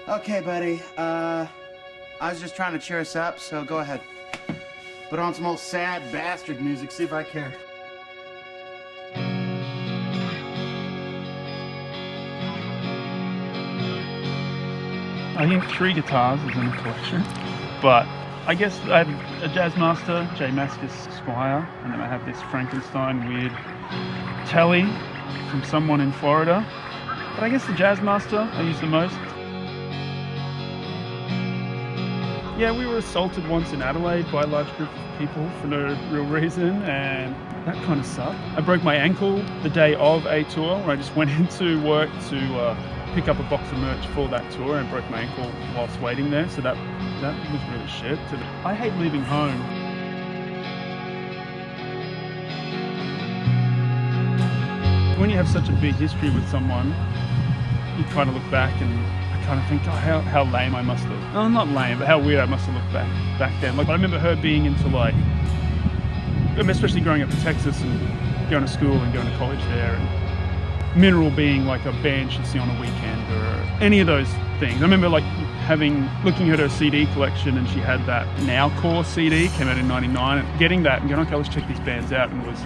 Okay, buddy. I was just trying to cheer us up, so go ahead. Put on some old sad bastard music, see if I care. I think 3 guitars is in the collection, but I guess I have a jazz master, J. Mascis Squire, and then I have this Frankenstein weird telly from someone in Florida. But I guess the jazz master I use the most. Yeah, we were assaulted once in Adelaide by a large group of people for no real reason, and that kind of sucked. I broke my ankle the day of a tour where I just went into work to pick up a box of merch for that tour and broke my ankle whilst waiting there, so that was really shit. I hate leaving home. When you have such a big history with someone, you kind of look back and I kind of think, oh, how lame I must have. Oh, not lame, but how weird I must have looked back then. Like, I remember her being into, like, especially growing up in Texas and going to school and going to college there, and Mineral being like a band she'd see on a weekend or any of those things. I remember like looking at her CD collection, and she had that Nowcore CD, came out in '99, and getting that and going, okay, let's check these bands out, and it was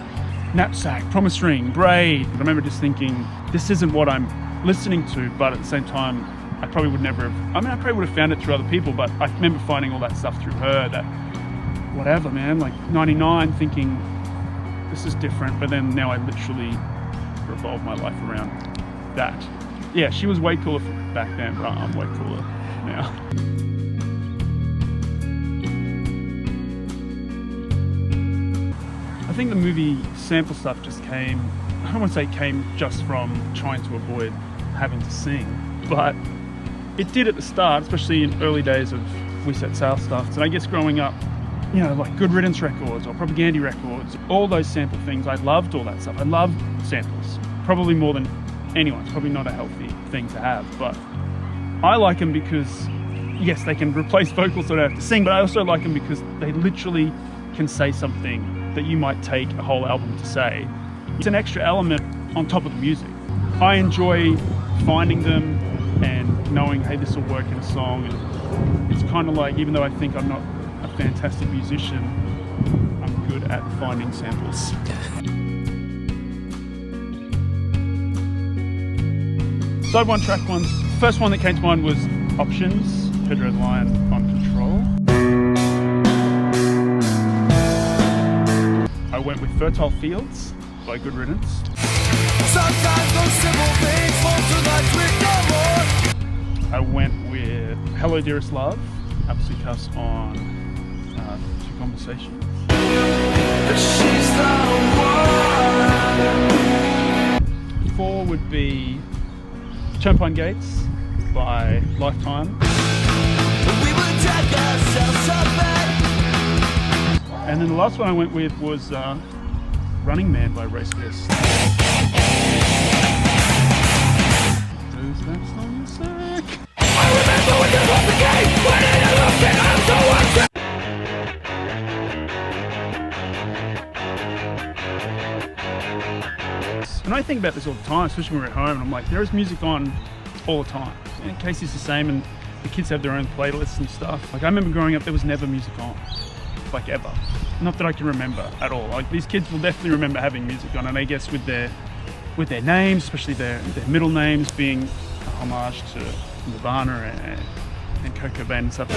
Knapsack, Promise Ring, Braid. I remember just thinking, this isn't what I'm listening to, but at the same time, I probably would never have, I probably would have found it through other people, but I remember finding all that stuff through her, that whatever, man, like 99, thinking this is different, but then now I literally revolve my life around that. Yeah, she was way cooler back then, but I'm way cooler now. I think the movie sample stuff just came, I don't want to say came just from trying to avoid having to sing, but it did at the start, especially in early days of We Set Sail stuff. And I guess growing up, you know, like Good Riddance records or Propaganda records, all those sample things, I loved all that stuff. I loved samples, probably more than anyone. It's probably not a healthy thing to have, but I like them because, yes, they can replace vocals so I don't have to sing, but I also like them because they literally can say something that you might take a whole album to say. It's an extra element on top of the music. I enjoy finding them and knowing, hey, this will work in a song. And it's kind of like, even though I think I'm not a fantastic musician, I'm good at finding samples. Side one, track one. First one that came to mind was Options, Pedro the Lion on Control. I went with Fertile Fields by Good Riddance. Sometimes those simple things fall to life with no more. I went with Hello Dearest Love, Absolute Cuss on Two Conversations. She's the one. 4 would be Turnpine Gates by Lifetime. We would take ourselves up bad. And then the last one I went with was Running Man by Race Fist. Who's that song sick? I remember when you lost the game, when you lost it, I'm so upset. And I think about this all the time, especially when we're at home, and I'm like, there is music on all the time. And Casey's the same, and the kids have their own playlists and stuff. Like, I remember growing up, there was never music on, like ever. Not that I can remember at all. Like, these kids will definitely remember having music on, and I guess with their names, especially their middle names being a homage to Nirvana and Kurt Cobain and stuff.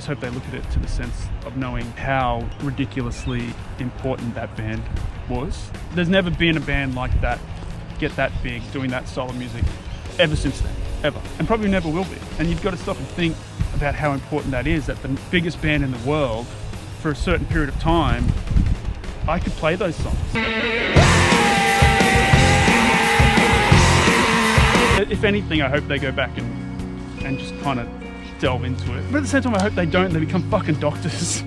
I hope they look at it to the sense of knowing how ridiculously important that band was. There's never been a band like that get that big, doing that style of music ever since then, ever. And probably never will be. And you've got to stop and think about how important that is, that the biggest band in the world, for a certain period of time, I could play those songs. If anything, I hope they go back and just kind of delve into it. But at the same time, I hope they don't, they become fucking doctors.